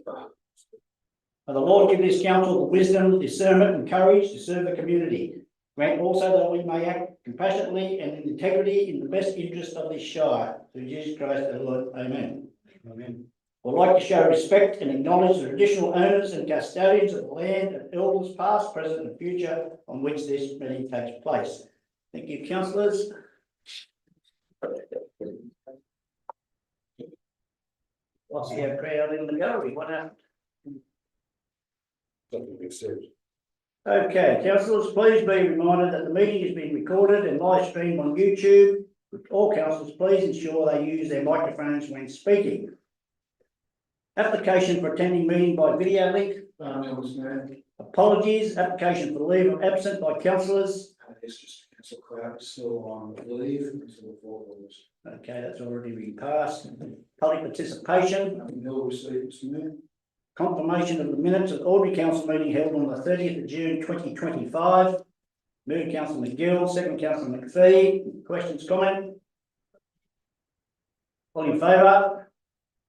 May the Lord give this council the wisdom, discernment, and courage to serve the community. Grant also that we may act compassionately and in integrity in the best interest of this Shire. Through Jesus Christ our Lord. Amen. Amen. I would like to show respect and acknowledge the traditional owners and custodians of the land and elders past, present and future on which this meeting takes place. Thank you, councillors. Lost our crowd in the gallery. What happened? Something been said. Okay, councillors, please be reminded that the meeting is being recorded and live streamed on YouTube. All councillors, please ensure they use their microphones when speaking. Application for attending meeting by video link. Apologies. Application for leave of absence by councillors. It's just Councillor Clark still on leave until the 4th of August. Okay, that's already been passed. Public participation. Hill received, Mr. Mayor. Confirmation of the minutes of the ordinary council meeting held on the 30th of June 2025. Moved Councillor McGill, second Councillor McPhee. Questions, comment? All in favour?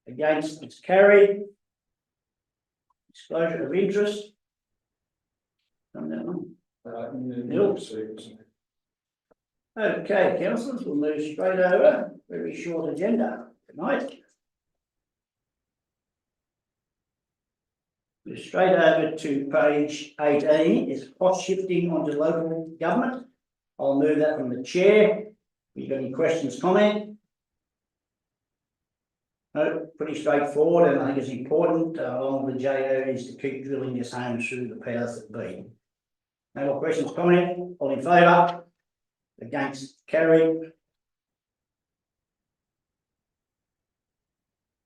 Against? It's carried. Disclosure of interest. Come down. Hill received, Mr. Mayor. Okay, councillors, we'll move straight over. Very short agenda tonight. Straight over to page 18 is cost shifting onto local government. I'll move that from the chair. If you've got any questions, comment? No, pretty straightforward, and I think it's important along with the JO is to keep drilling this home through the powers that be. No more questions, comment? All in favour? Against? Carried.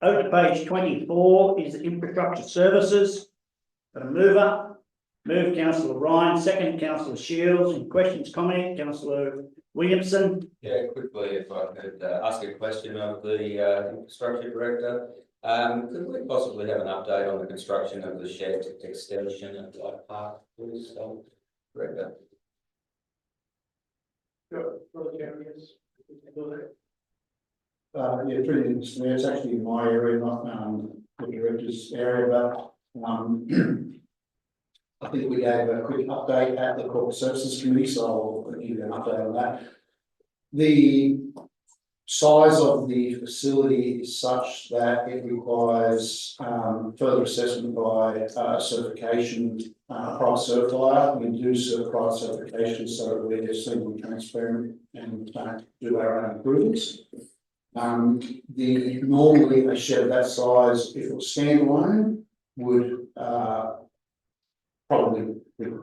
Over to page 24 is infrastructure services. Got a mover. Move Councillor Ryan, second Councillor Shields. Any questions, comment? Councillor Williamson. Yeah, quickly, if I could ask a question of the infrastructure director. Could we possibly have an update on the construction of the shed extension at Light Park, please, director? Yeah, through the Mr. Mayor, it's actually in my area, not the director's area, but I think we gave a quick update at the Corporate Services Committee, so I'll give you an update on that. The size of the facility is such that it requires further assessment by certification, private certifier. We do private certification so that we're simply transparent and do our own approvals. Normally a shed of that size, if it was standalone, would probably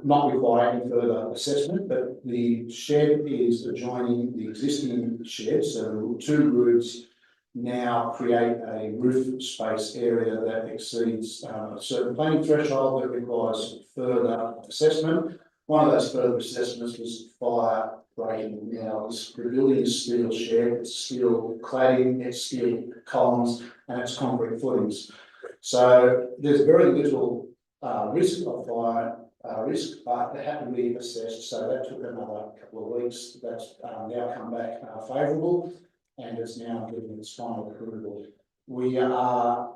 not require any further assessment, but the shed is adjoining the existing shed, so two roofs now create a roof space area that exceeds a certain planning threshold that requires further assessment. One of those further assessments was fire breaking. Now the building is steel shed, it's steel cladding, it's steel columns, and it's concrete footings. So there's very little risk of fire risk, but it had to be assessed. So that took another couple of weeks. That's now come back favourable, and it's now given its final approval. We are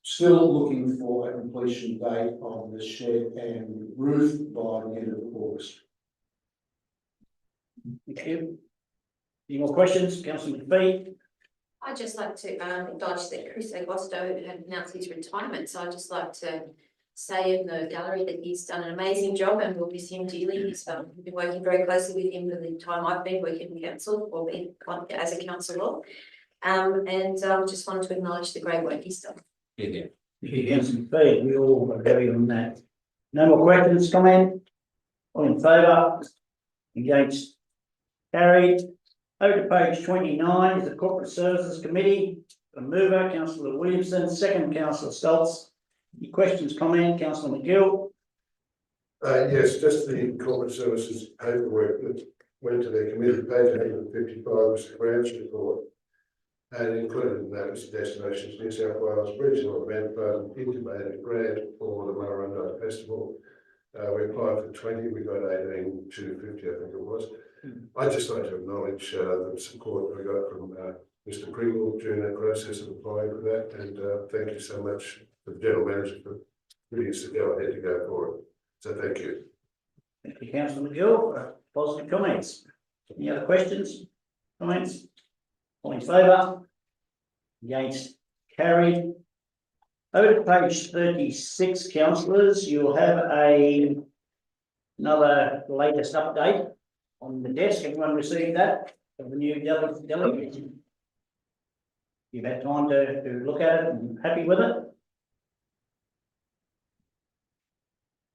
still looking for a completion date of the shed and roof by the end of August. Thank you. Any more questions, Councillor McPhee? I'd just like to acknowledge that Chris Agosto had announced his retirement, so I'd just like to say in the gallery that he's done an amazing job and we'll miss him dearly. He's been working very closely with him for the time I've been working in council or being as a councillor, and just wanted to acknowledge the great work he's done. Yeah. Thank you, Councillor McPhee. We all agree on that. No more questions, comment? All in favour? Against? Carried. Over to page 29 is the Corporate Services Committee. The mover, Councillor Williamson, second Councillor Stoltz. Any questions, comment? Councillor McGill. Yes, just the corporate services paperwork that went to their committee, page 155 was the grants report, and included in that was the Destinations New South Wales Regional Event Fund intimated grant for the Murrurundi Festival. We applied for 20, we got 18 to 50, I think it was. I'd just like to acknowledge the support we got from Mr. Pringle during that process of applying for that, and thank you so much the general manager for giving us the go ahead to go for it. So thank you. Thank you, councillor McGill, for positive comments. Any other questions, comments? All in favour? Against, carried. Over to page 36, councillors, you'll have another latest update on the desk. Everyone received that of the new delegate? You've had time to look at it and happy with it?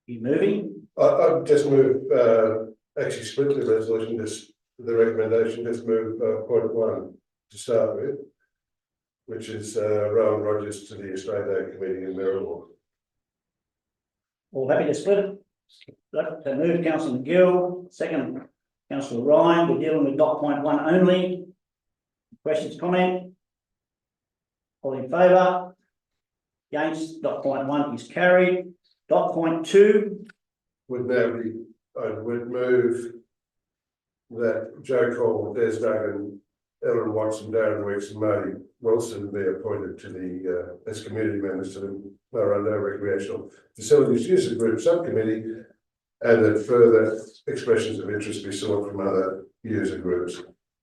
You moving? I've just moved, actually split the resolution, just the recommendation, just move point 1 to start with, which is Rowan Rogers to the Australia Day Committee in Maribor. All happy to split it? Look, to move councillor McGill, second councillor Ryan, we're dealing with dot point 1 only. Questions, comment? All in favour? Against, dot point 1 is carried. Dot point 2, Would now be, I would move that Joe Cole, Des Duggan, Ellen Watson, Darren Weeks and Marty Wilson be appointed to the, as community members to the Murrumbidgee Recreational Facilities User Group Subcommittee, and that further expressions of interest be sought from other user groups.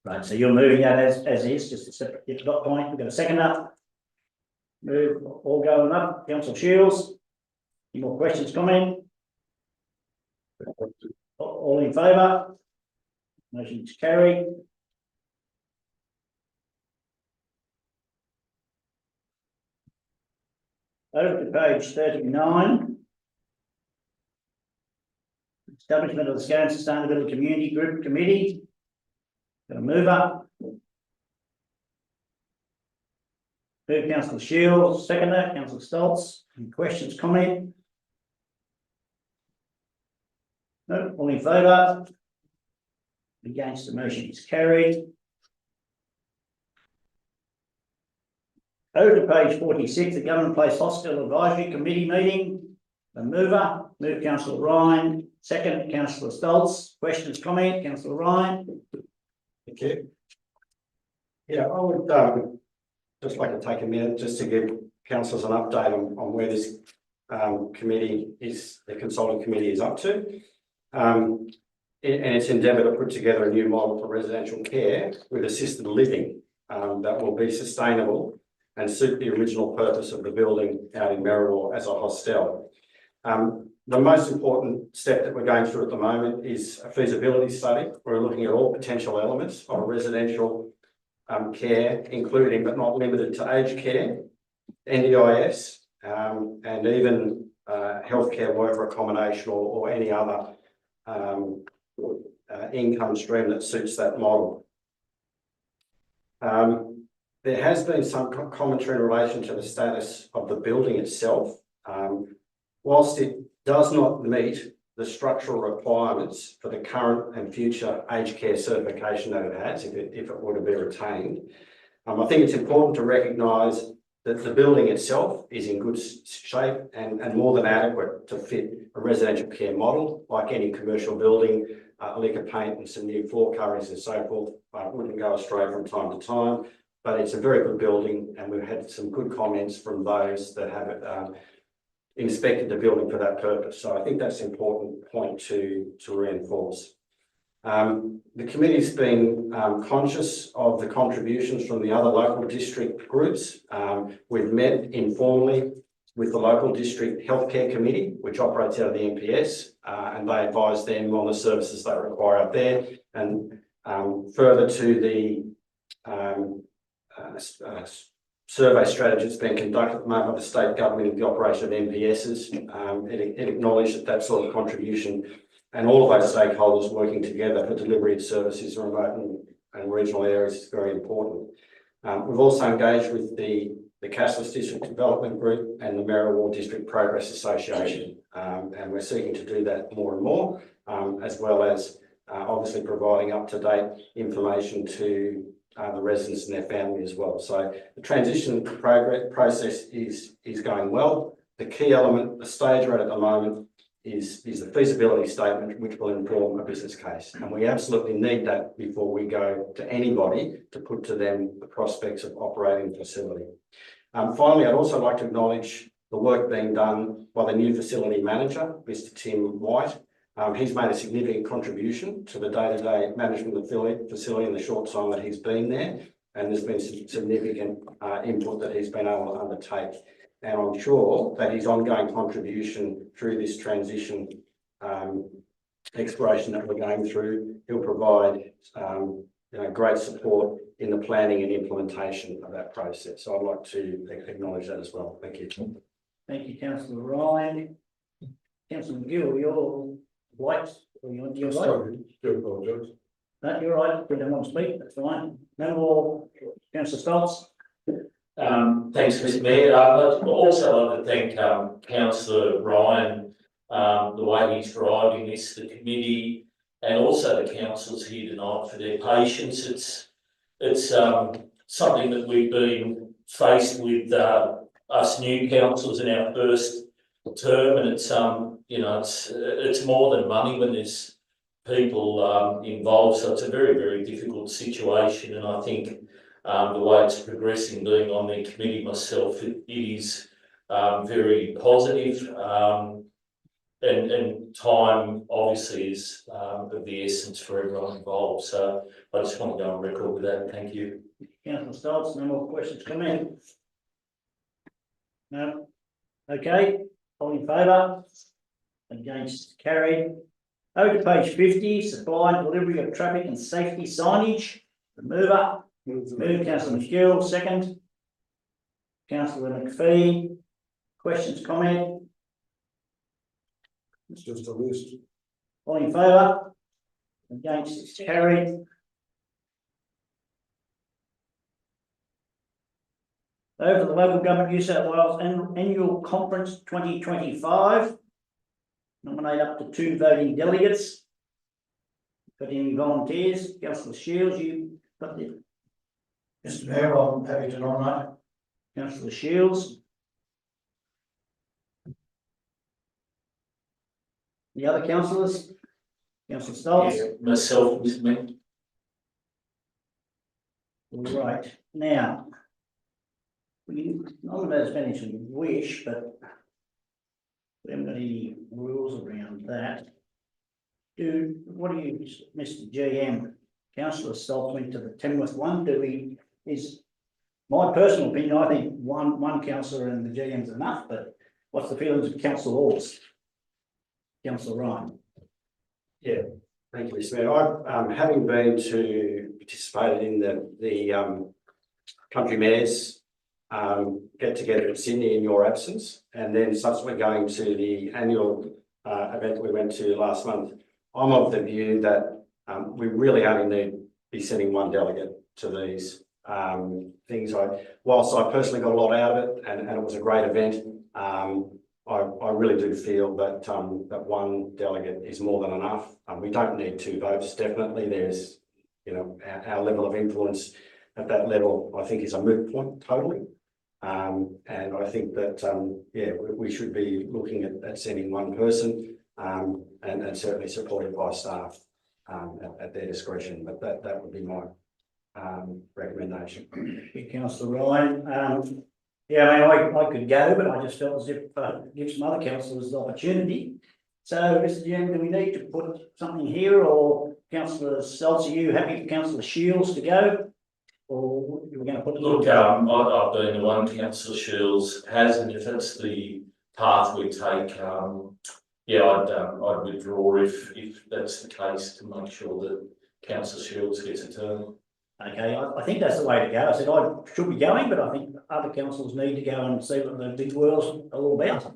right, so you're moving that as is, just a separate dot point. We've got a second up. Move, all going up. Councillor Shields. Any more questions, comment? All in favour? Motion is carried. Over to page 39. Establishment of the Scone Sustainability Community Group Committee. Gonna move up. Move councillor Shields, seconder, councillor Stoltz. Any questions, comment? No, all in favour? Against, the motion is carried. Over to page 46, the Government Place Hospital Advisory Committee meeting. The mover, move councillor Ryan, second councillor Stoltz. Questions, comment, councillor Ryan? Thank you. Yeah, I would just like to take a minute just to give councillors an update on where this committee is, the consulting committee is up to. And its endeavour to put together a new model for residential care with assisted living that will be sustainable and suit the original purpose of the building out in Maribor as a hostel. The most important step that we're going through at the moment is a feasibility study. We're looking at all potential elements of residential care, including but not limited to aged care, NDIS, and even healthcare worker accommodation or any other income stream that suits that model. There has been some commentary in relation to the status of the building itself. Whilst it does not meet the structural requirements for the current and future aged care certification that it has, if it were to be retained, I think it's important to recognise that the building itself is in good shape and more than adequate to fit a residential care model. Like any commercial building, liquor paint and some new floor coverings and so forth wouldn't go astray from time to time, but it's a very good building and we've had some good comments from those that have it inspected the building for that purpose. So I think that's an important point to reinforce. The committee's been conscious of the contributions from the other local district groups. We've met informally with the local district healthcare committee, which operates out of the NPS, and they advise them on the services they require up there. And further to the survey strategy that's been conducted at the moment by the state government in the operation of NPSs, it acknowledged that sort of contribution and all of those stakeholders working together for delivery of services in remote and regional areas is very important. We've also engaged with the Cassels District Development Group and the Maribor District Progress Association, and we're seeking to do that more and more, as well as obviously providing up-to-date information to the residents and their family as well. So the transition process is going well. The key element, the stage we're at the moment, is the feasibility statement, which will inform a business case. And we absolutely need that before we go to anybody to put to them the prospects of operating the facility. Finally, I'd also like to acknowledge the work being done by the new facility manager, Mr. Tim White. He's made a significant contribution to the day-to-day management of the facility in the short time that he's been there. And there's been some significant input that he's been able to undertake. And I'm sure that his ongoing contribution through this transition exploration that we're going through, he'll provide great support in the planning and implementation of that process. So I'd like to acknowledge that as well. Thank you. Thank you, councillor Ryan. Councillor McGill, you're white, or you're right? Sorry, do apologise. No, you're right, we don't want to speak, that's fine. No more, councillor Stoltz. Thanks, Mr Mayor. I'd also like to thank councillor Ryan, the way he's driving this, the committee, and also the councillors here tonight for their patience. It's something that we've been faced with, us new councillors in our first term, and it's it's more than money when there's people involved, so it's a very, very difficult situation. And I think the way it's progressing, being on the committee myself, it is very positive, and time obviously is of the essence for everyone involved. So I just want to go on record with that. Thank you. Councillor Stoltz, no more questions, comments? No? Okay, all in favour? Against, carried. Over to page 50, supply and delivery of traffic and safety signage. The mover, move councillor McGill, second. Councillor McPhee, questions, comment? It's just a list. All in favour? Against, it's carried. Over to the Local Government New South Wales Annual Conference 2025. Nominate up to 2 voting delegates. Got any volunteers? Councillor Shields, you got the. Mr Mayor, I'm happy to nominate. Councillor Shields. The other councillors? Councillor Stoltz? Myself, Mr Mayor. All right, now. We can nominate as many as we wish, but we haven't got any rules around that. What do you, Mr GM, councillor Stoltz went to the Tamworth one, is my personal opinion, I think one councillor and the GM's enough, but what's the feelings of councillor Hawes? Councillor Ryan? Yeah, thank you, Mr Mayor. Having been to participated in the country mayors get together in Sydney in your absence, and then subsequently going to the annual event we went to last month, I'm of the view that we really only need to be sending one delegate to these things. Whilst I personally got a lot out of it, and it was a great event, I really do feel that that one delegate is more than enough. We don't need 2 votes. Definitely, there's our level of influence at that level, I think, is a moot point totally. And I think that we should be looking at sending one person, and certainly supported by staff at their discretion. But that would be my recommendation. Councillor Ryan, I could go, but I just felt as if give some other councillors the opportunity. So, Mr GM, do we need to put something here, or Councillor Stoltz, are you happy for Councillor Shields to go? Or you're going to put it? Look, I've been the one councillor Shields has, and if that's the path we take, I'd withdraw if that's the case, to make sure that councillor Shields gets a turn. Okay, I think that's the way to go. I said I should be going, but I think other councillors need to go and see what the big world's all about.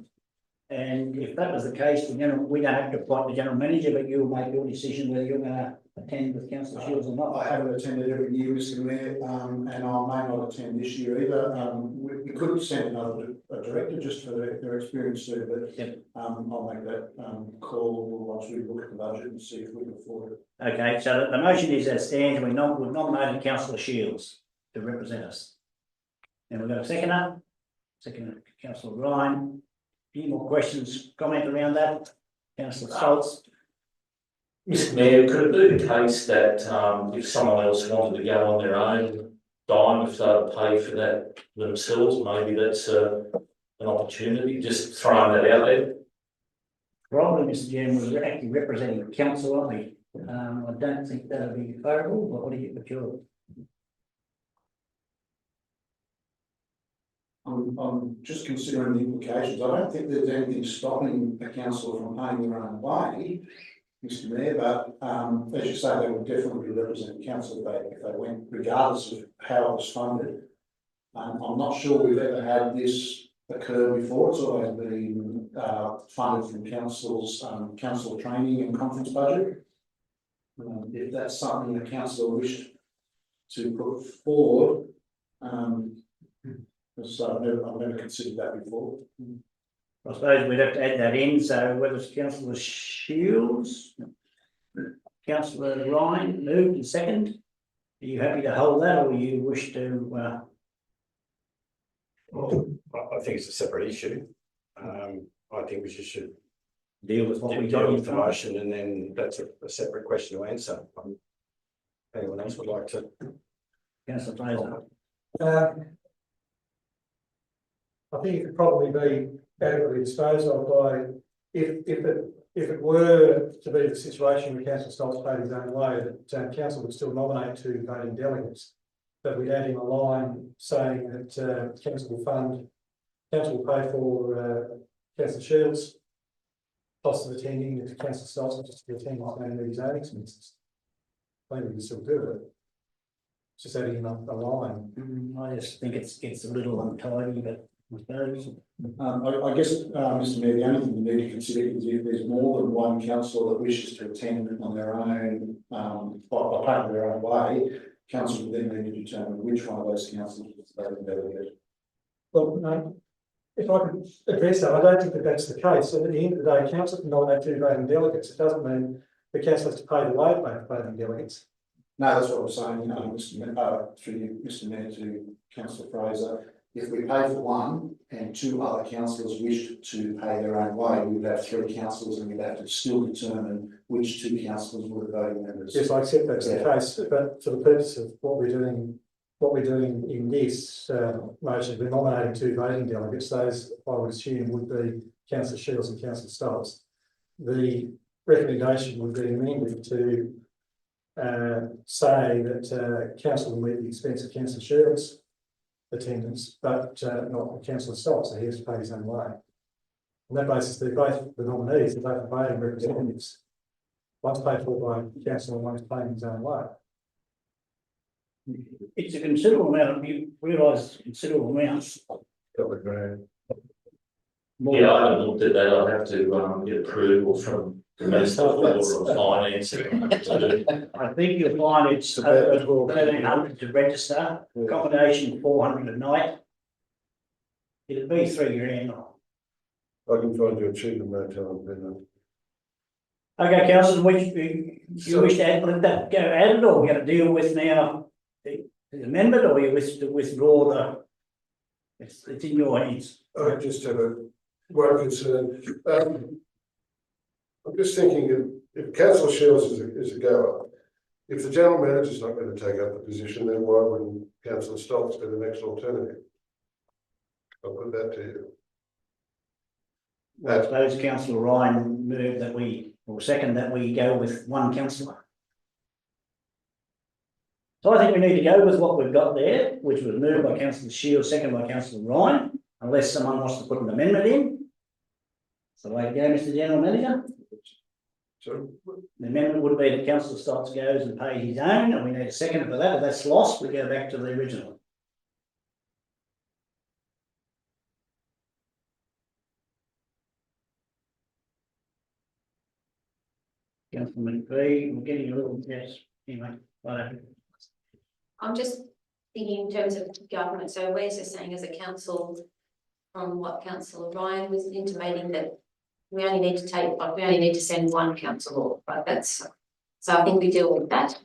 And if that was the case, we don't have to appoint the general manager, but you'll make your decision whether you're going to attend with councillor Shields or not. I haven't attended every year, Mr Mayor, and I may not attend this year either. We could send another director just for their experience too, but Yep. I'll make that call once we look at the budget and see if we can afford it. Okay, so the motion is as stands. We've nominated councillor Shields to represent us. And we've got a seconder, councillor Ryan. Any more questions, comment around that? Councillor Stoltz? Mr Mayor, could it be the case that if someone else wanted to go on their own dime, if they would pay for that themselves, maybe that's a an opportunity, just throwing that out there. Probably, Mr. Chairman, was actually representing the council, aren't we? I don't think that would be favourable, but what do you, what's your? I'm just considering the implications. I don't think there's anything stopping a councillor from paying their own way, Mr. Mayor, but, as you say, they would definitely be representing council if they went, regardless of how it was funded. I'm not sure we've ever had this occur before. It's always been, funded from council's, council training and conference budget. If that's something the council wished to put forward, so I've never considered that before. I suppose we'd have to add that in, so whether it's councillor Shields, councillor Ryan moved and second. Are you happy to hold that, or you wish to, Well, I think it's a separate issue. I think we should deal with what we got deal in with the front? motion, and then that's a separate question to answer. Anyone else would like to? Councillor Fraser. I think it could probably be adequately disposed of by, if it were to be the situation where Councillor Stoltz paid his own way, that council would still nominate 2 voting delegates. But we'd add in a line saying that council will pay for Councillor Shields' cost of attending, if Councillor Stoltz just to attend like his own expenses. I think we can still do it. Just adding in a line. I just think it's a little untidy, but I suppose. I guess, Mr. Mayor, the only thing we need to consider is if there's more than one councillor that wishes to attend on their own, by paying their own way, council will then need to determine which one of those councillors is voting delegate. Well, no, if I could address that, I don't think that that's the case. So at the end of the day, council can nominate 2 voting delegates. It doesn't mean the council has to pay the way of voting delegates. No, that's what I'm saying, Mr. Mayor, through you, Mr. Mayor, to councillor Fraser. If we pay for one and 2 other councillors wish to pay their own way, we would have 3 councillors and we'd have to still determine which 2 councillors were the voting members. Yes, I accept that's the case, but for the purpose of what we're doing in this motion, we're nominating 2 voting delegates. Those I would assume would be Councillor Shields and Councillor Stoltz. The recommendation would be amended to say that council will meet the expense of Councillor Shields' attendance, but not Councillor Stoltz, so he has to pay his own way. On that basis, they're both the nominees, they're both voting representatives. One's paid for by council and one's paying his own way. It's a considerable amount, you realise considerable amounts. Couple of grand. Yeah, I haven't looked at that. I'd have to get approval from the Minister for Finance. I think you'll find it's over 1,300 to register, accommodation 400 a night. It'd be $3 grand. I can find you a cheaper motel in Okay, councillor, you wish to add, let that go added, or we're going to deal with now the amendment, or you wish to withdraw the? It's in your hands. I just have one concern. I'm just thinking if Councillor Shields is a goer, if the general manager is not going to take up the position, then why wouldn't Councillor Stoltz be the next alternative? I'll put that to you. I suppose councillor Ryan moved that or second that we go with one councillor. So I think we need to go with what we've got there, which was moved by councillor Shields, second by councillor Ryan, unless someone wants to put an amendment in. So the way to go, Mr. General Manager. So The amendment would be that councillor Stoltz goes and pays his own, and we need a second for that. If that's lost, we go back to the original. Councillor McVeigh, we're getting a little, yes, anyway, whatever. I'm just thinking in terms of government, so we're just saying as a council, from what councillor Ryan was intimating, that we only need to we only need to send one councillor, right? That's, so I think we deal with that.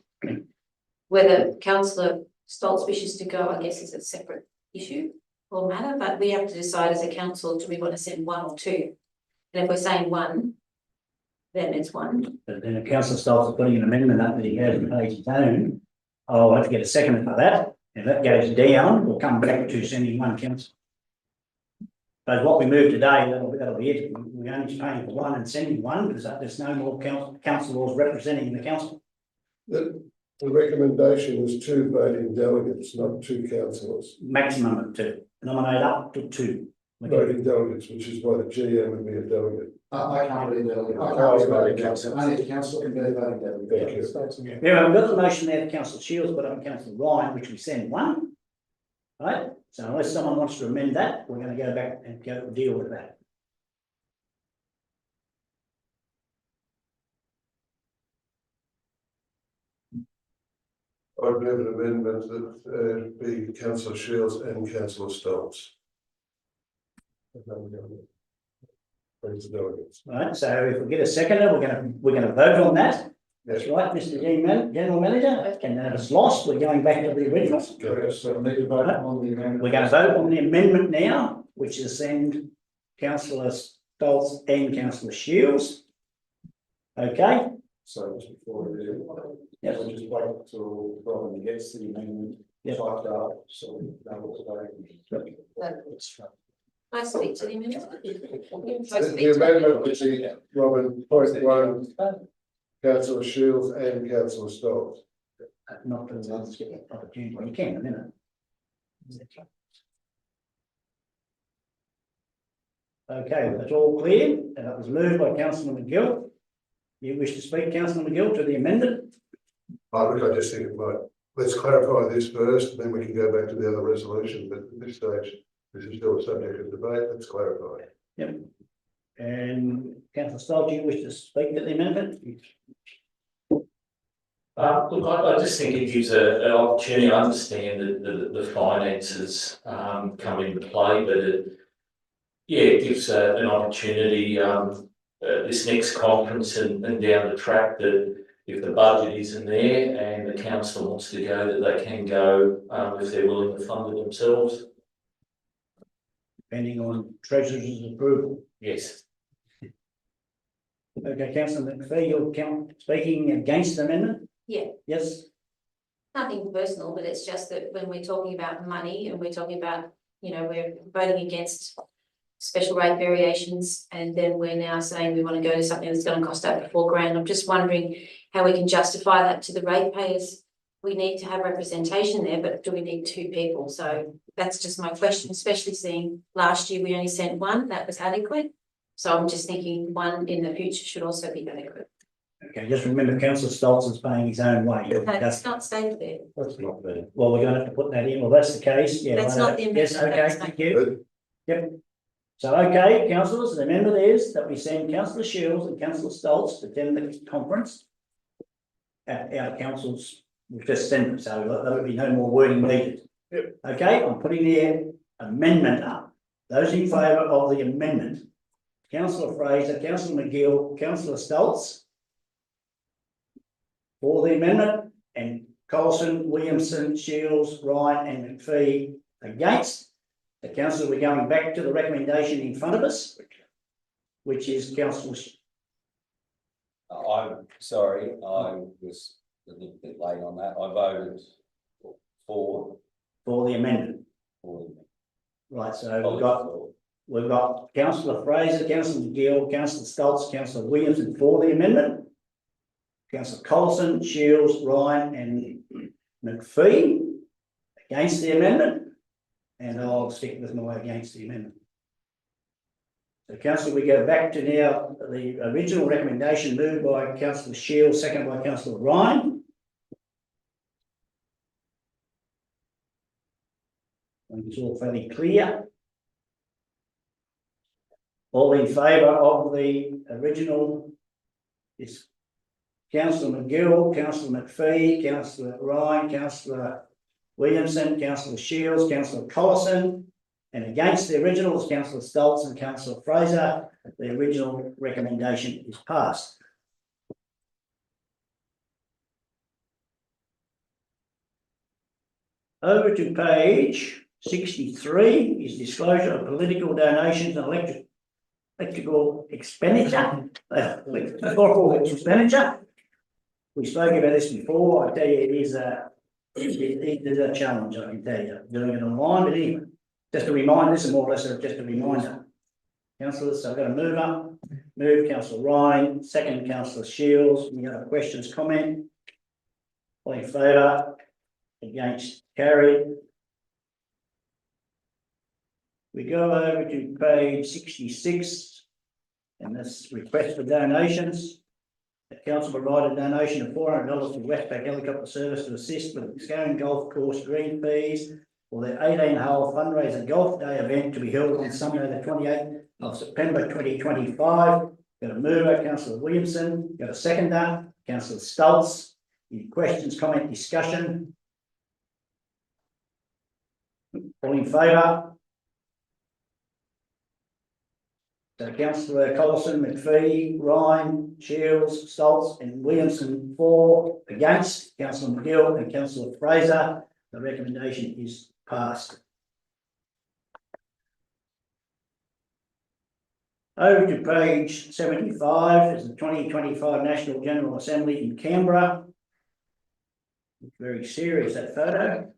Whether councillor Stoltz wishes to go, I guess, is a separate issue or matter, but we have to decide as a council, do we want to send 1 or 2? And if we're saying 1, then it's 1. But then if councillor Stoltz is putting an amendment up that he goes and pays his own, I'll have to get a second for that. If that goes down, we'll come back to sending one councillor. But what we move today, that'll be it. We're only paying for one and sending one, because there's no more councillors representing the council. The recommendation was 2 voting delegates, not 2 councillors. Maximum of 2, nominate up to 2. Voting delegates, which is why the GM would be a delegate. I can't be a delegate. I Oh, can't be a sorry, voting council. Only the council can be a voting delegate. Thank you. Yeah, we've got the motion there, Councillor Shields, but on Councillor Ryan, which we send one. Right, so unless someone wants to amend that, we're going to go back and deal with that. I'd move an amendment that be councillor Shields and councillor Stoltz. Brings the delegates. Right, so if we get a seconder, we're gonna vote on that. Yes. That's right, Mr. General Manager, and then if it's lost, we're going back to the original. So we need to vote on the amendment. We're gonna vote on the amendment now, which is send councillor Stoltz and councillor Shields. Okay, So just before we do, yes, we'll just wait till Robin gets the amendment Yep. typed up, so we know what to vote. I speak to the amendment. The amendment would be Robin, point 1, councillor Shields and councillor Stoltz. not that others get the opportunity, you can, a minute. Okay, that's all clear, and that was moved by councillor McGill. You wish to speak, councillor McGill, to the amendment? I just think it might, let's clarify this first, then we can go back to the other resolution, but at this stage, this is still a subject of debate, let's clarify. Yep. And councillor Stoll, do you wish to speak to the amendment? Look, I just think it gives an opportunity. I understand that the finances come into play, but it gives an opportunity this next conference and down the track, that if the budget isn't there and the council wants to go, that they can go if they're willing to fund it themselves. Depending on treasurer's approval. Yes. Okay, councillor McPhee, you're speaking against the amendment? Yeah. Yes, Nothing personal, but it's just that when we're talking about money and we're talking about, we're voting against special rate variations, and then we're now saying we want to go to something that's going to cost over $4,000. I'm just wondering how we can justify that to the ratepayers. We need to have representation there, but do we need 2 people? So that's just my question, especially seeing last year we only sent 1, that was adequate. So I'm just thinking 1 in the future should also be adequate. okay, just remember councillor Stoltz is paying his own way. That's not stated there. That's not fair. Well, we're gonna have to put that in, well, that's the case, yeah. That's I not know. the Yes, amendment, okay, that's thank you. Yep. So, okay, councillors, the amendment is that we send councillor Shields and councillor Stoltz to attend the conference. Our councils, we've just sent them, so there'll be no more wording needed. Yep. Okay, I'm putting the amendment up. Those in favour of the amendment. Councillor Fraser, councillor McGill, councillor Stoltz. For the amendment, and Colson, Williamson, Shields, Ryan and McPhee against. The council, we're going back to the recommendation in front of us, which is councillor. I'm sorry, I was a little bit late on that. I voted for For the amendment. the Right, so we've got councillor Fraser, councillor McGill, councillor Stoltz, councillor Williamson for the amendment. Councillor Colson, Shields, Ryan and McPhee against the amendment. And I'll stick with my against the amendment. So councillor, we go back to now the original recommendation moved by councillor Shields, seconded by councillor Ryan. I think it's all fairly clear. All in favour of the original is councillor McGill, councillor McPhee, councillor Ryan, councillor Williamson, councillor Shields, councillor Collison, and against the original is councillor Stoltz and councillor Fraser. The original recommendation is passed. Over to page 63 is disclosure of political donations and electrical expenditure. Electoral expenditure. We spoke about this before. I tell you, it is a challenge, I can tell you, doing it online, but anyway. Just a reminder, this is more or less just a reminder. Councillors, so I've got a mover, move councillor Ryan, second councillor Shields, any other questions, comment? All in favour? Against, carried. We go over to page 66, and this request for donations. The council provided a donation of $400 to Westpac Helicopter Service to assist with the Scarron Golf Course green fees for their 18-hole fundraiser golf day event to be held on Sunday, the 28th of September 2025. Got a mover, councillor Williamson. Got a seconder, councillor Stultz. Any questions, comment, discussion? All in favour? So councillor Collison, McPhee, Ryan, Shields, Stoltz and Williamson for, against, councillor McGill and councillor Fraser. The recommendation is passed. Over to page 75 is the 2025 National General Assembly in Canberra. Very serious, that photo.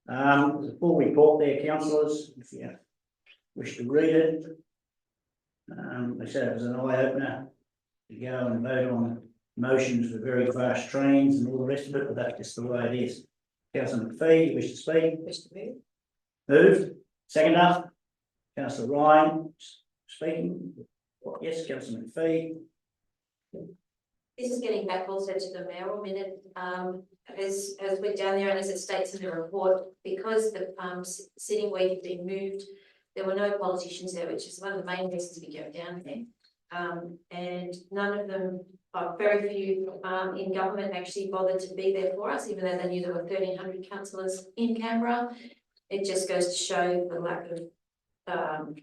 There's a full report there, councillors, if you wish to read it. They said it was an eye-opener to go and vote on motions for very fast trains and all the rest of it, but that's just the way it is. Councillor McPhee, you wish to speak? Wish to move. Moved. Second up, councillor Ryan, speaking. Yes, councillor McPhee. This is getting back also to the mayoral minute, as we're down there and as it states in the report, because the sitting week had been moved, there were no politicians there, which is one of the main reasons we go down there. And none of them, very few in government actually bothered to be there for us, even though they knew there were 1,300 councillors in Canberra. It just goes to show the lack of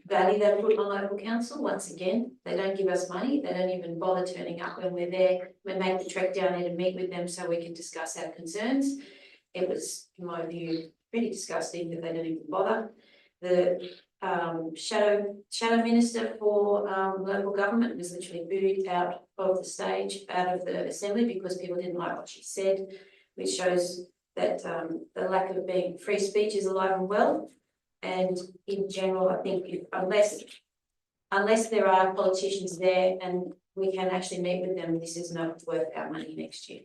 value they put on local council. Once again, they don't give us money. They don't even bother turning up when we're there. We make the trek down there to meet with them so we can discuss our concerns. It was, in my view, pretty disgusting that they didn't even bother. The shadow minister for local government was literally booed out of the stage, out of the assembly, because people didn't like what she said, which shows that the lack of being free speech is alive and well. And in general, I think unless there are politicians there and we can actually meet with them, this is not worth our money next year.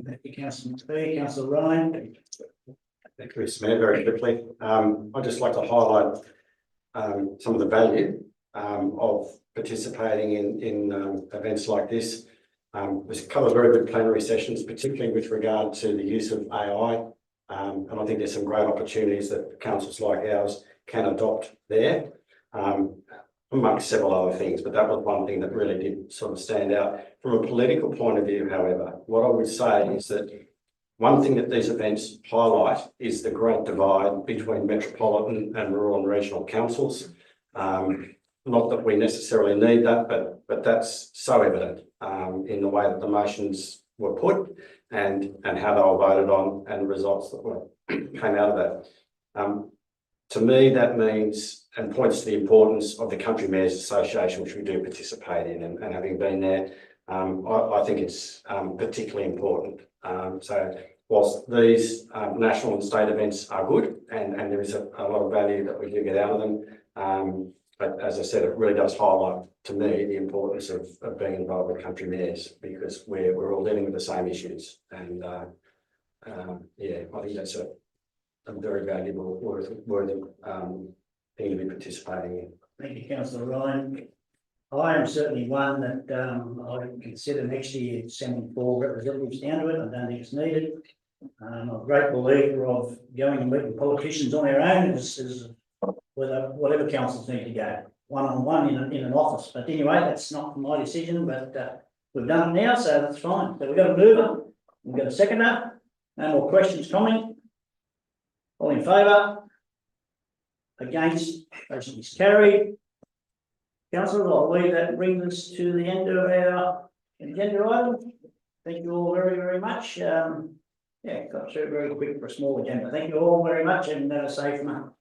Thank you, councillor McPhee. Councillor Ryan. Thank you, Mr. Mayor. Very quickly, I'd just like to highlight some of the value of participating in events like this. There's a couple of very good plenary sessions, particularly with regard to the use of AI. And I think there's some great opportunities that councils like ours can adopt there, amongst several other things. But that was one thing that really did sort of stand out. From a political point of view, however, what I would say is that one thing that these events highlight is the great divide between metropolitan and rural and regional councils. Not that we necessarily need that, but that's so evident in the way that the motions were put and how they were voted on and the results that came out of that. To me, that means and points to the importance of the Country Mayors Association, which we do participate in, and having been there, I think it's particularly important. So whilst these national and state events are good and there is a lot of value that we do get out of them, but as I said, it really does highlight to me the importance of being involved with country mayors, because we're all dealing with the same issues. And yeah, I think that's a very valuable, worthy thing to be participating in. Thank you, councillor Ryan. I am certainly one that I would consider next year sending 4 representatives down to it. I don't think it's needed. I'm a great believer of going and meeting politicians on their own, as whatever councils need to go, one-on-one in an office. But anyway, that's not my decision, but we've done it now, so that's fine. So we've got a mover, we've got a seconder. No more questions, comment? All in favour? Against? Motion is carried. Councillors, I'll leave that, brings us to the end of our agenda item. Thank you all very, very much. Yeah, got through very quick for a small agenda. Thank you all very much, and safe month.